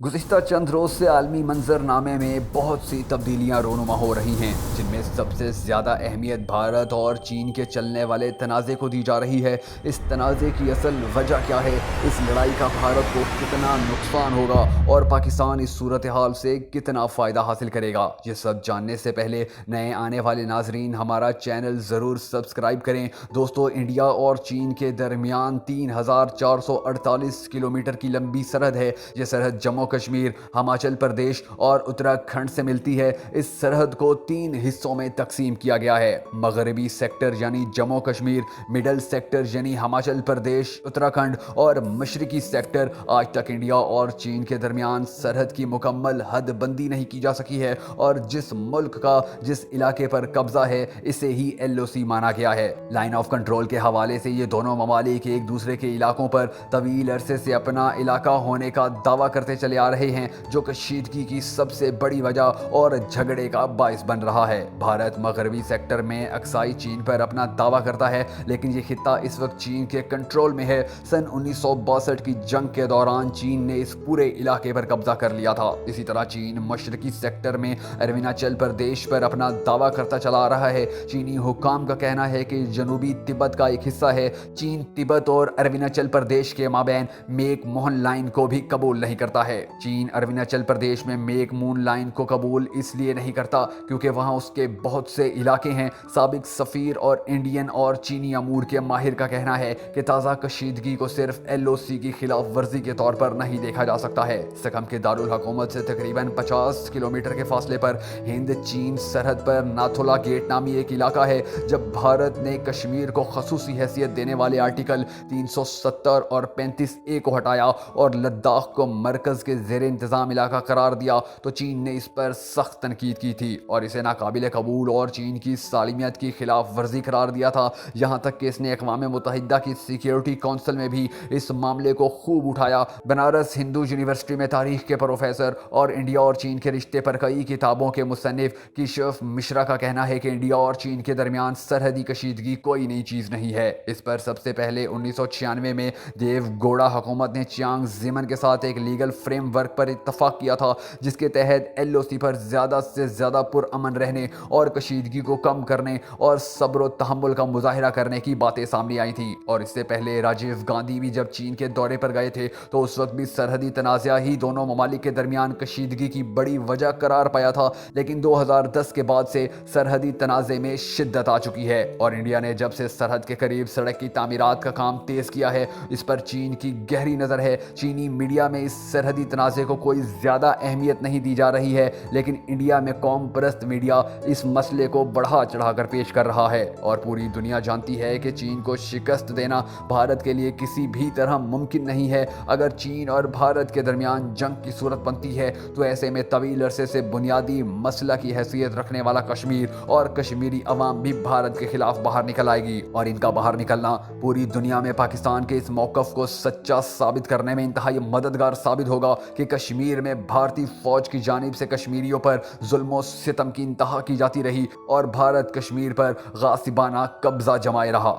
गुज़िश्ता चंद रोज़ से आलमी मंजरनामे में बहुत सी तब्दीलियाँ रोनुमा हो रही हैं, जिनमें सबसे ज़्यादा अहमियत भारत और चीन के चलने वाले तनाज़े को दी जा रही है। इस तनाज़े की असल वजह क्या है, इस लड़ाई का भारत को कितना नुकसान होगा और पाकिस्तान इस सूरत हाल से कितना फ़ायदा हासिल करेगा, ये सब जानने से पहले नए आने वाले नाजरीन हमारा चैनल ज़रूर सब्सक्राइब करें। दोस्तों, इंडिया और चीन के दरमियान 3,448 किलोमीटर की लंबी सरहद है। ये सरहद जम्मू कश्मीर, हिमाचल प्रदेश और उत्तराखंड से मिलती है। इस सरहद को 3 हिस्सों में तकसीम किया गया है। मगरबी सेक्टर यानी जम्मू कश्मीर, मिडल सेक्टर यानी हिमाचल प्रदेश उत्तराखंड और मशरकी सेक्टर। आज तक इंडिया और चीन के दरमियान सरहद की मुकम्मल हदबंदी नहीं की जा सकी है और जिस मुल्क का जिस इलाके पर कब्जा है इसे ही LOC माना गया है। लाइन ऑफ कंट्रोल के हवाले से ये दोनों ममालिक एक दूसरे के इलाकों पर तवील अरसे से अपना इलाका होने का दावा करते चले आ रहे हैं, जो कशीदगी की सबसे बड़ी वजह और झगड़े का बायस बन रहा है। भारत मगरबी सेक्टर में अक्साई चीन पर अपना दावा करता है, लेकिन ये खित्ता इस वक्त चीन के कंट्रोल में है। सन 1962 की जंग के दौरान चीन ने इस पूरे इलाके पर कब्जा कर लिया था। इसी तरह चीन मशरकी सेक्टर में अरुणाचल प्रदेश पर अपना दावा करता चला आ रहा है। चीनी हुक्काम का कहना है कि जनूबी तिब्बत का एक हिस्सा है। चीन तिब्बत और अरुणाचल प्रदेश के माबैन मेक मोहन लाइन को भी कबूल नहीं करता है। चीन अरुणाचल प्रदेश में मेक मून लाइन को कबूल इसलिए नहीं करता क्योंकि वहां उसके बहुत से इलाके हैं। साबिक सफीर और इंडियन और चीनी अमूर के माहिर का कहना है कि ताज़ा कशीदगी को सिर्फ LOC की खिलाफ वर्जी के तौर पर नहीं देखा जा सकता है। सकम के दारुल हुकूमत से तकरीबन 50 किलोमीटर के फासले पर हिंद चीन सरहद पर नाथुला गेट नामी एक इलाका है। जब भारत ने कश्मीर को खसूसी हैसियत देने वाले आर्टिकल 370 और 35A को हटाया और लद्दाख को मरकज़ के ज़ेर इंतज़ाम इलाका करार दिया तो चीन ने इस पर सख्त तनकीद की थी और इसे नाकाबिल कबूल और चीन की सालिमियत की खिलाफ वर्जी करार दिया था। यहाँ तक कि इसने अक़वाम मुत्तहिदा की सिक्योरिटी काउंसिल में भी इस मामले को खूब उठाया। बनारस हिंदू यूनिवर्सिटी में तारीख के प्रोफेसर और इंडिया और चीन के रिश्ते पर कई किताबों के मुसन्निफ किशफ मिश्रा का कहना है कि इंडिया और चीन के दरमियान सरहदी कशीदगी कोई नई चीज़ नहीं है। इस पर सबसे पहले 1996 में देव गौड़ा हुकूमत ने चियांग ज़ीमन के साथ एक लीगल फ्रेमवर्क पर इत्तफाक किया था, जिसके तहत LOC पर ज़्यादा से ज़्यादा पुरअमन रहने और कशीदगी को कम करने और सब्र और तहम्मुल का मुजाहिरा करने की बातें सामने आई थी। और इससे पहले राजीव गांधी भी जब चीन के दौरे पर गए थे तो उस वक्त भी सरहदी तनाज़ा ही दोनों ममालिक के दरमियान कशीदगी की बड़ी वजह करार पाया था। लेकिन 2010 के बाद से सरहदी तनाज़े में शिद्दत आ चुकी है और इंडिया ने जब से सरहद के करीब सड़क की तामीरात का काम तेज़ किया है, इस पर चीन की गहरी नज़र है। चीनी मीडिया में इस सरहदी तनाज़े को कोई ज़्यादा अहमियत नहीं दी जा रही है, लेकिन इंडिया में कौम परस्त मीडिया इस मसले को बढ़ा चढ़ाकर पेश कर रहा है और पूरी दुनिया जानती है कि चीन को शिकस्त देना भारत के लिए किसी भी तरह मुमकिन नहीं है। अगर चीन और भारत के दरमियान जंग की सूरत बनती है तो ऐसे में तवील अरसे से बुनियादी मसला की हैसियत रखने वाला कश्मीर और कश्मीरी अवाम भी भारत के खिलाफ बाहर निकल आएगी और इनका बाहर निकलना पूरी दुनिया में पाकिस्तान के इस मौक़िफ़ को सच्चा साबित करने में इंतहाई मददगार साबित होगा कि कश्मीर में भारतीय फौज की जानिब से कश्मीरियों पर जुल्म और सितम की इंतहा की जाती रही और भारत कश्मीर पर गासिबाना कब्जा जमाए रहा।